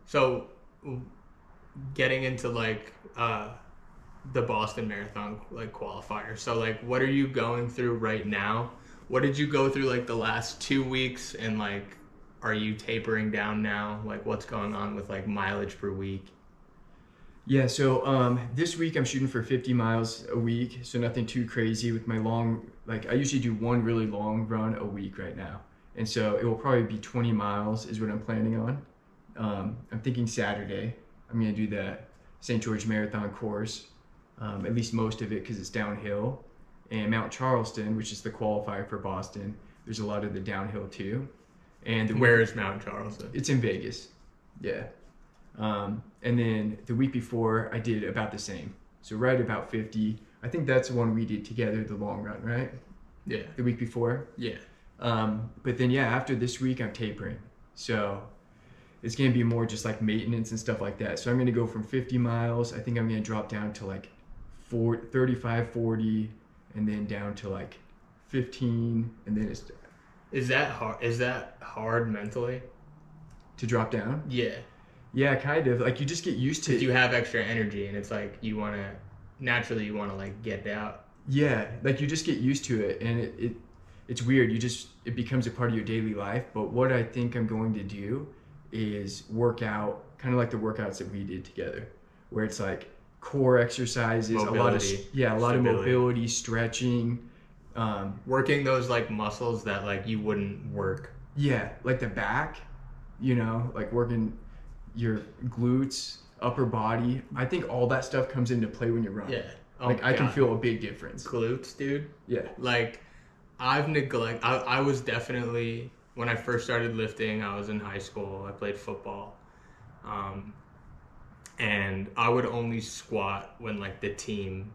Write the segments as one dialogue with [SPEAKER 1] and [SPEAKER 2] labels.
[SPEAKER 1] So getting into like the Boston Marathon like qualifier. So like what are you going through right now? What did you go through like the last 2 weeks, and like are you tapering down now? Like what's going on with like mileage per week?
[SPEAKER 2] Yeah, so this week I'm shooting for 50 miles a week, so nothing too crazy with my long, like I usually do one really long run a week right now. And so it will probably be 20 miles is what I'm planning on. I'm thinking Saturday. I'm going to do the St. George Marathon course, at least most of it because it's downhill. And Mount Charleston, which is the qualifier for Boston, there's a lot of the downhill too. And
[SPEAKER 1] Where is Mount Charleston?
[SPEAKER 2] it's in Vegas. Yeah. And then the week before, I did about the same. So right about 50. I think that's the one we did together, the long run, right?
[SPEAKER 1] Yeah.
[SPEAKER 2] The week before.
[SPEAKER 1] Yeah.
[SPEAKER 2] But then, yeah, after this week, I'm tapering. So it's going to be more just like maintenance and stuff like that. So I'm going to go from 50 miles. I think I'm going to drop down to like 35, 40, and then down to like 15. And then it's
[SPEAKER 1] Is that hard? Is that hard mentally?
[SPEAKER 2] to drop down.
[SPEAKER 1] Yeah.
[SPEAKER 2] Yeah, kind of. Like you just get used to
[SPEAKER 1] Because
[SPEAKER 2] it.
[SPEAKER 1] you have extra energy, and it's like you want to naturally you want to like get out.
[SPEAKER 2] Yeah, like you just get used to it, and it's weird. It becomes a part of your daily life. But what I think I'm going to do is work out, kind of like the workouts that we did together, where it's like core exercises, a lot of
[SPEAKER 1] Mobility,
[SPEAKER 2] a lot of
[SPEAKER 1] stability.
[SPEAKER 2] mobility, stretching.
[SPEAKER 1] Working those like muscles that like you wouldn't work.
[SPEAKER 2] Yeah, like the back, like working your glutes, upper body. I think all that stuff comes into play when you run.
[SPEAKER 1] Yeah. Oh
[SPEAKER 2] Like
[SPEAKER 1] my
[SPEAKER 2] I can
[SPEAKER 1] God.
[SPEAKER 2] feel a big difference.
[SPEAKER 1] Glutes, dude.
[SPEAKER 2] Yeah.
[SPEAKER 1] Like I was definitely, when I first started lifting, I was in high school. I played football. And I would only squat when like the team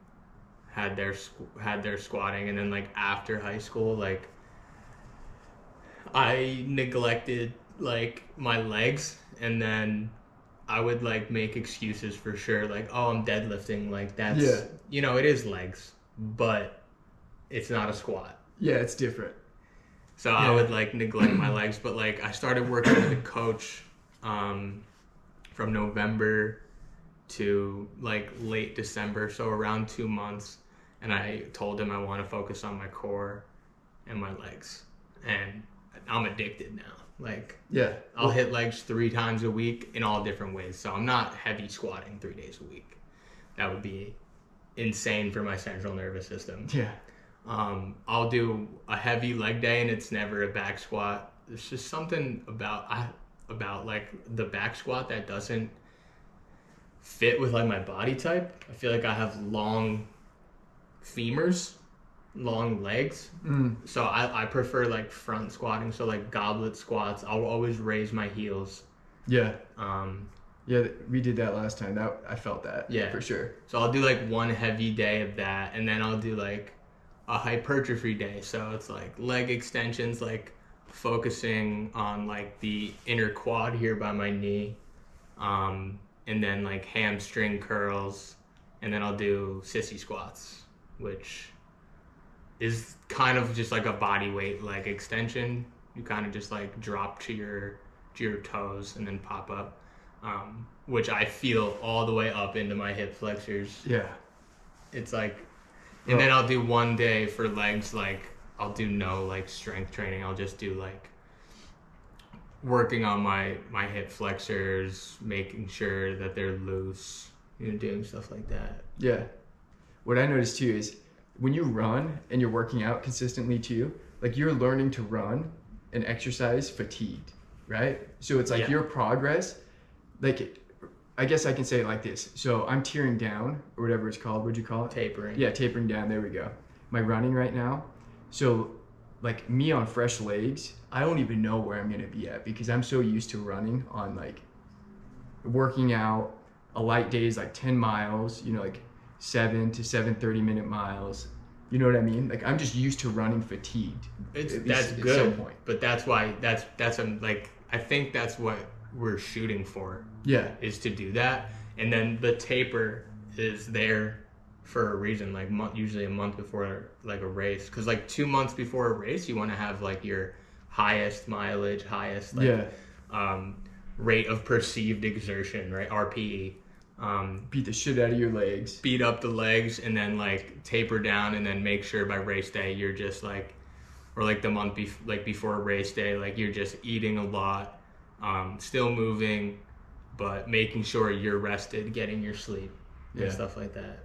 [SPEAKER 1] had their squatting, and then like after high school, like I neglected like my legs, and then I would like make excuses for sure, like, oh, I'm deadlifting, like that's
[SPEAKER 2] Yeah.
[SPEAKER 1] it is legs, but it's not a squat.
[SPEAKER 2] Yeah, it's different.
[SPEAKER 1] So I would like neglect my legs, but like I started working with a coach from November to like late December, so around 2 months, and I told him I want to focus on my core and my legs, and I'm addicted now. Like
[SPEAKER 2] Yeah.
[SPEAKER 1] I'll hit legs 3 times a week in all different ways, so I'm not heavy squatting 3 days a week. That would be insane for my central nervous system.
[SPEAKER 2] Yeah.
[SPEAKER 1] I'll do a heavy leg day, and it's never a back squat. There's just something about like the back squat that doesn't fit with like my body type. I feel like I have long femurs, long legs, so I prefer like front squatting. So like goblet squats, I'll always raise my heels.
[SPEAKER 2] Yeah.
[SPEAKER 1] Um,
[SPEAKER 2] Yeah, we did that last time. That I felt that.
[SPEAKER 1] Yeah.
[SPEAKER 2] For sure.
[SPEAKER 1] So I'll do like one heavy day of that, and then I'll do like a hypertrophy day. So it's like leg extensions, like focusing on like the inner quad here by my knee, and then like hamstring curls, and then I'll do sissy squats, which is kind of just like a body weight leg extension. You kind of just like drop to your toes and then pop up. Which I feel all the way up into my hip flexors.
[SPEAKER 2] Yeah.
[SPEAKER 1] It's like, and then I'll do one day for legs, like I'll do no like strength training. I'll just do like working on my hip flexors, making sure that they're loose, doing stuff like that.
[SPEAKER 2] Yeah. What I noticed too is when you run and you're working out consistently too, like you're learning to run and exercise fatigued, right? So it's like your progress, like I guess I can say it like this. So I'm tearing down or whatever it's called. What'd you call it?
[SPEAKER 1] Tapering.
[SPEAKER 2] Yeah, tapering down. There we go. My running right now. So like me on fresh legs, I don't even know where I'm going to be at because I'm so used to running on like working out. A light day is like 10 miles, like 7 to 7:30-minute miles. You know what I mean? Like I'm just used to running fatigued.
[SPEAKER 1] That's good. At some point. But that's why like I think that's what we're shooting for.
[SPEAKER 2] Yeah.
[SPEAKER 1] Is to do that, and then the taper is there for a reason. Like usually a month before like a race, because like 2 months before a race, you want to have like your highest mileage, highest like rate of perceived exertion, right? RPE.
[SPEAKER 2] Beat the shit out of your legs.
[SPEAKER 1] Beat up the legs, and then like taper down, and then make sure by race day you're just like, or like the month before race day, like you're just eating a lot, still moving, but making sure you're rested, getting your sleep, and stuff like that.